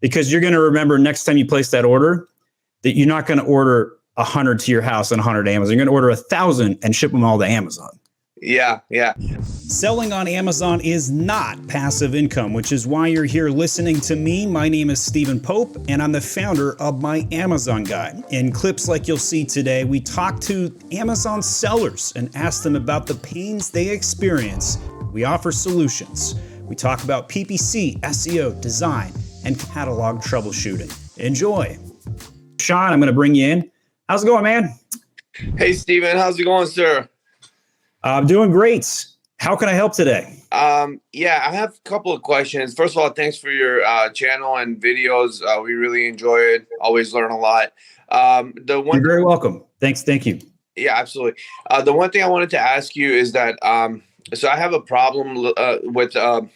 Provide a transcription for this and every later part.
because you're going to remember next time you place that order that you're not going to order 100 to your house and 100 Amazon. You're going to order 1,000 and ship them all to Amazon. Yeah. Selling on Amazon is not passive income, which is why you're here listening to me. My name is Stephen Pope, and I'm the founder of My Amazon Guide. In clips like you'll see today, we talk to Amazon sellers and ask them about the pains they experience. We offer solutions. We talk about PPC, SEO, design, and catalog troubleshooting. Enjoy. Sean, I'm going to bring you in. How's it going, man? Hey, Stephen. How's it going, sir? I'm doing great. How can I help today? Yeah, I have a couple of questions. First of all, thanks for your channel and videos. We really enjoy it. Always learn a lot. You're very welcome. Thanks. Thank you. Yeah, absolutely. The one thing I wanted to ask you is that so I have a problem with a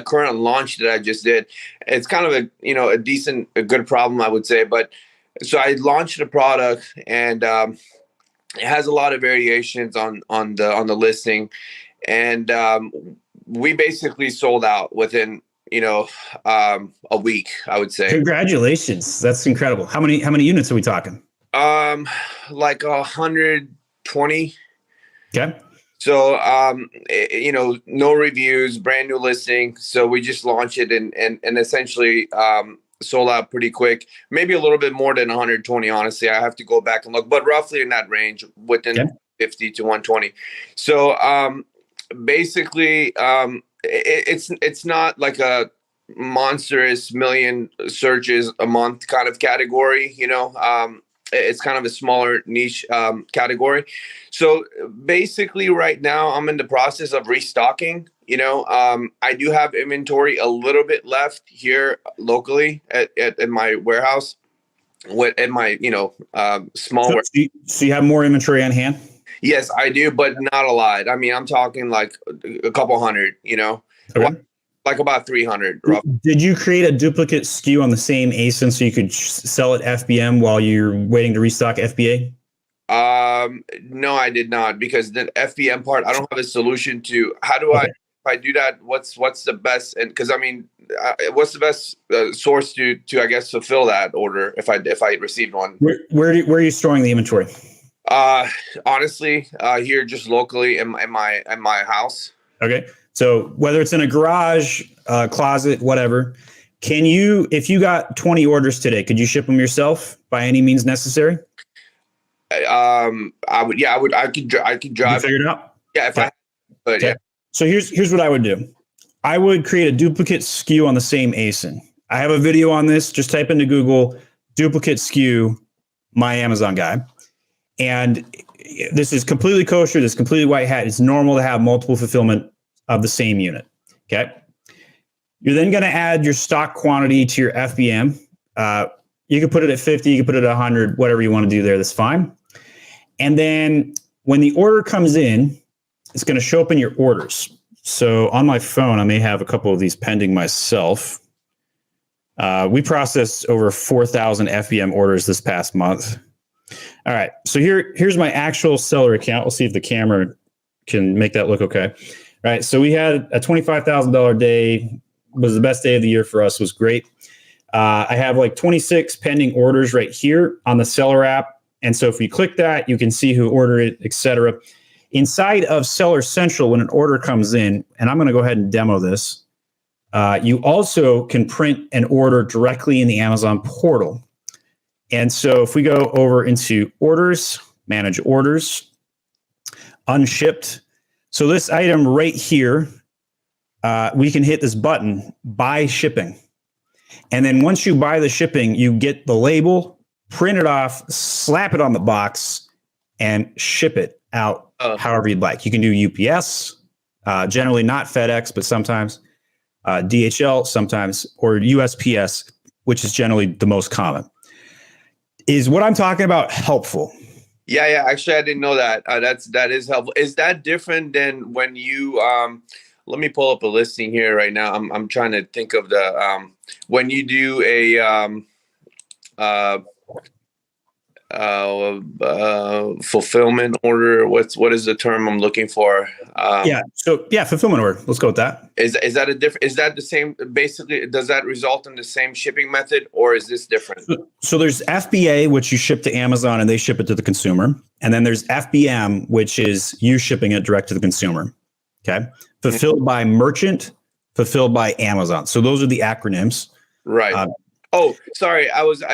current launch that I just did. It's kind of a good problem, I would say. But so I launched a product and it has a lot of variations on the listing, and we basically sold out within a week, I would say. Congratulations, that's incredible. How many units are we talking? Like 120. Okay. So no reviews, brand new listing. So we just launched it and essentially sold out pretty quick, maybe a little bit more than 120. Honestly, I have to go back and look, but roughly in that range, within 50 to 120. So basically, it's not like a monstrous million searches a month kind of category. It's kind of a smaller niche category. So basically, right now, I'm in the process of restocking. I do have inventory a little bit left here locally at my warehouse, at my small. So you have more inventory on hand? Yes, I do, but not a lot. I mean, I'm talking like a couple hundred. Okay. Like about 300. Roughly. Did you create a duplicate SKU on the same ASIN so you could sell it FBM while you're waiting to restock FBA? No, I did not, because the FBM part, I don't have a solution to. How do I? If I do that, what's the best? And because I mean, what's the best source to I guess fulfill that order if I received one? Where are you storing the inventory? Honestly, here just locally in my house. Okay, so whether it's in a garage, closet, whatever, if you got 20 orders today, could you ship them yourself by any means necessary? I could drive. You figure it out? Yeah, Okay. Yeah. So here's what I would do. I would create a duplicate SKU on the same ASIN. I have a video on this. Just type into Google duplicate SKU, My Amazon Guide. And this is completely kosher. This is completely white hat. It's normal to have multiple fulfillment of the same unit. Okay. You're then going to add your stock quantity to your FBM. You can put it at 50, you can put it at 100, whatever you want to do there. That's fine. And then when the order comes in, it's going to show up in your orders. So on my phone, I may have a couple of these pending myself. We processed over 4,000 FBM orders this past month. All right. So here's my actual seller account. We'll see if the camera can make that look okay. All right. So we had a $25,000 day. Was the best day of the year for us. Was great. I have like 26 pending orders right here on the seller app. And so if we click that, you can see who ordered it, etc. Inside of Seller Central, when an order comes in, and I'm going to go ahead and demo this, you also can print an order directly in the Amazon portal. And so if we go over into orders, manage orders, unshipped. So this item right here, we can hit this button, buy shipping. And then once you buy the shipping, you get the label, print it off, slap it on the box, and ship it out however you'd like. You can do UPS, generally not FedEx, but sometimes DHL, sometimes, or USPS, which is generally the most common. Is what I'm talking about helpful? Yeah. Actually, I didn't know that. That is helpful. Is that different than when you let me pull up a listing here right now. I'm trying to think of the when you do a fulfillment order. What is the term I'm looking for? Fulfillment order. Let's go with that. Is that a different? Is that the same? Basically, does that result in the same shipping method, or is this different? So there's FBA, which you ship to Amazon and they ship it to the consumer, and then there's FBM, which is you shipping it direct to the consumer. Okay, fulfilled by merchant, fulfilled by Amazon. So those are the acronyms. Right. Oh, sorry. I was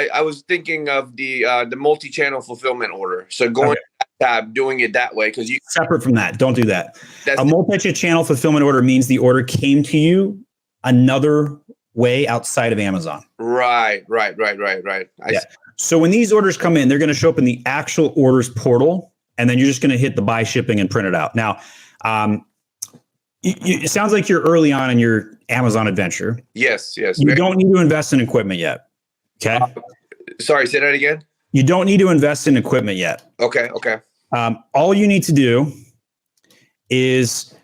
thinking of the multi-channel fulfillment order. So going to that tab, doing it that way, because you separate from that. Don't do that. A multi-channel fulfillment order means the order came to you another way outside of Amazon. Right. So when these orders come in, they're going to show up in the actual orders portal, and then you're just going to hit the buy shipping and print it out. Now, it sounds like you're early on in your Amazon adventure. Yes. You don't need to invest in equipment yet. Okay. Sorry, say that again. You don't need to invest in equipment yet. Okay. All you need to do is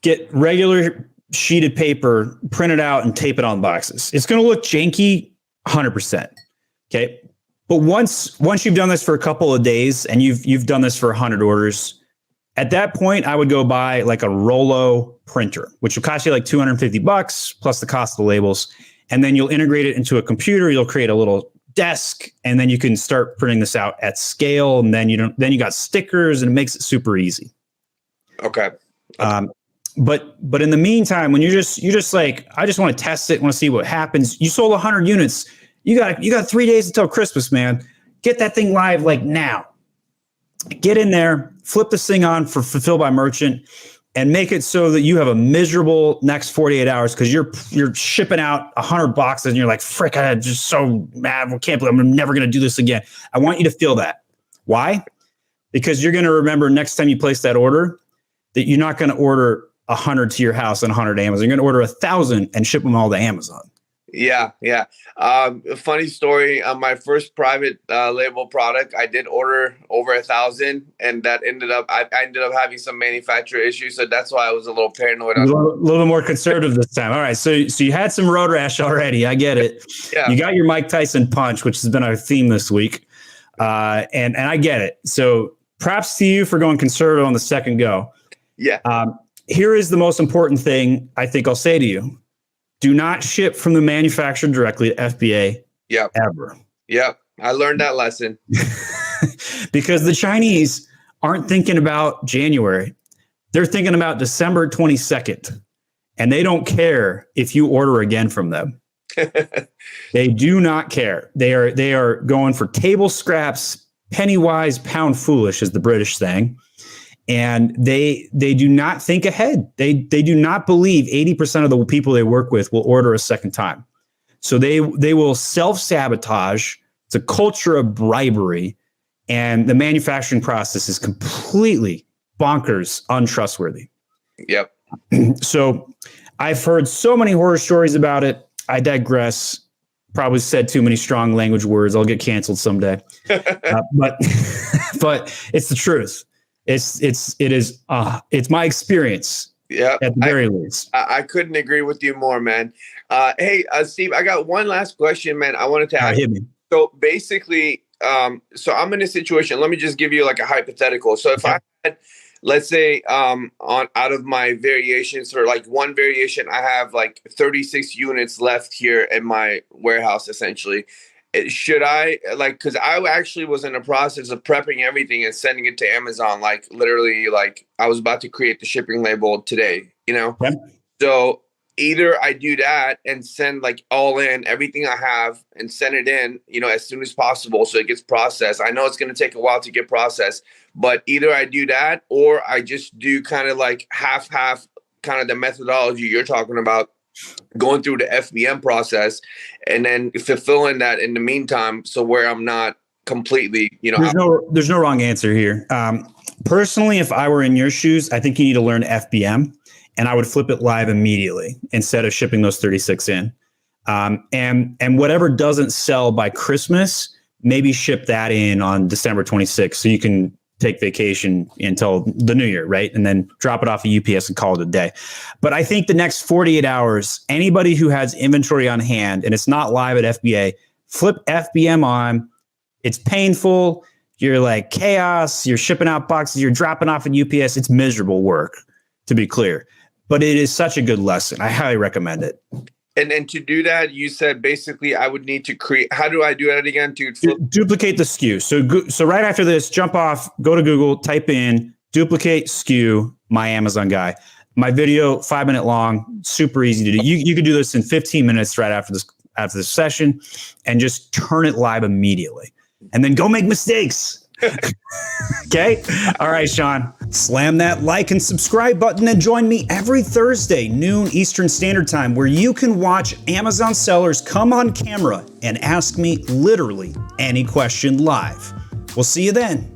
get regular sheeted paper, print it out, and tape it on boxes. It's going to look janky, 100%. Okay. But once you've done this for a couple of days and you've done this for 100 orders, at that point, I would go buy like a Rollo printer, which will cost you like $250 plus the cost of the labels. And then you'll integrate it into a computer. You'll create a little desk, and then you can start printing this out at scale. And then you got stickers, and it makes it super easy. Okay. But in the meantime, when you're just like, I just want to test it, want to see what happens. You sold 100 units. You got 3 days until Christmas, man. Get that thing live like now. Get in there, flip this thing on for fulfill by merchant, and make it so that you have a miserable next 48 hours because you're shipping out 100 boxes and you're like, frick, I'm just so mad. I can't believe I'm never going to do this again. I want you to feel that. Why? Because you're going to remember next time you place that order that you're not going to order 100 to your house and 100 to Amazon. You're going to order 1,000 and ship them all to Amazon. Yeah. A funny story. On my first private label product, I did order over 1,000, and that I ended up having some manufacturer issues. So that's why I was a little paranoid. A little bit more conservative this time. All right. So you had some road rash already. I get it. Yeah. You got your Mike Tyson punch, which has been our theme this week. And I get it. So props to you for going conservative on the second go. Yeah. Here is the most important thing I think I'll say to you. Do not ship from the manufacturer directly to FBA ever. Yep. I learned that lesson. Because the Chinese aren't thinking about January. They're thinking about December 22nd. And they don't care if you order again from them. They do not care. They are going for table scraps, penny wise, pound foolish, is the British saying. And they do not think ahead. They do not believe 80% of the people they work with will order a second time. So they will self-sabotage. It's a culture of bribery. And the manufacturing process is completely bonkers, untrustworthy. Yep. So I've heard so many horror stories about it. I digress. Probably said too many strong language words. I'll get canceled someday. But it's the truth. It's my experience. Yeah, at the very least. I couldn't agree with you more, man. Hey, Steve, I got one last question, man. I wanted to ask. Hit me. So basically, so I'm in a situation. Let me just give you like a hypothetical. So if I had, let's say, out of my variations, or like one variation, I have like 36 units left here in my warehouse, essentially. Should I because I actually was in the process of prepping everything and sending it to Amazon, like literally, like I was about to create the shipping label today, Okay. So either I do that and send like all in everything I have and send it in, as soon as possible. So it gets processed. I know it's going to take a while to get processed, but either I do that or I just do kind of like half, kind of the methodology you're talking about, going through the FBM process and then fulfilling that in the meantime. So where I'm not completely, there's no wrong answer here. Personally, if I were in your shoes, I think you need to learn FBM and I would flip it live immediately instead of shipping those 36 in. And whatever doesn't sell by Christmas, maybe ship that in on December 26th. So you can take vacation until the new year, right? And then drop it off at UPS and call it a day. But I think the next 48 hours, anybody who has inventory on hand and it's not live at FBA, flip FBM on. It's painful. You're like chaos. You're shipping out boxes. You're dropping off at UPS. It's miserable work, to be clear. But it is such a good lesson. I highly recommend it. And to do that, you said basically I would need to create. How do I do that again, dude? Duplicate the SKU. So right after this, jump off, go to Google, type in duplicate SKU, my Amazon guy. My video, 5-minute long, super easy to do. You could do this in 15 minutes right after this session, and just turn it live immediately. And then go make mistakes. Okay. All right, Sean. Slam that like and subscribe button and join me every Thursday, noon Eastern Standard Time, where you can watch Amazon sellers come on camera and ask me literally any question live. We'll see you then.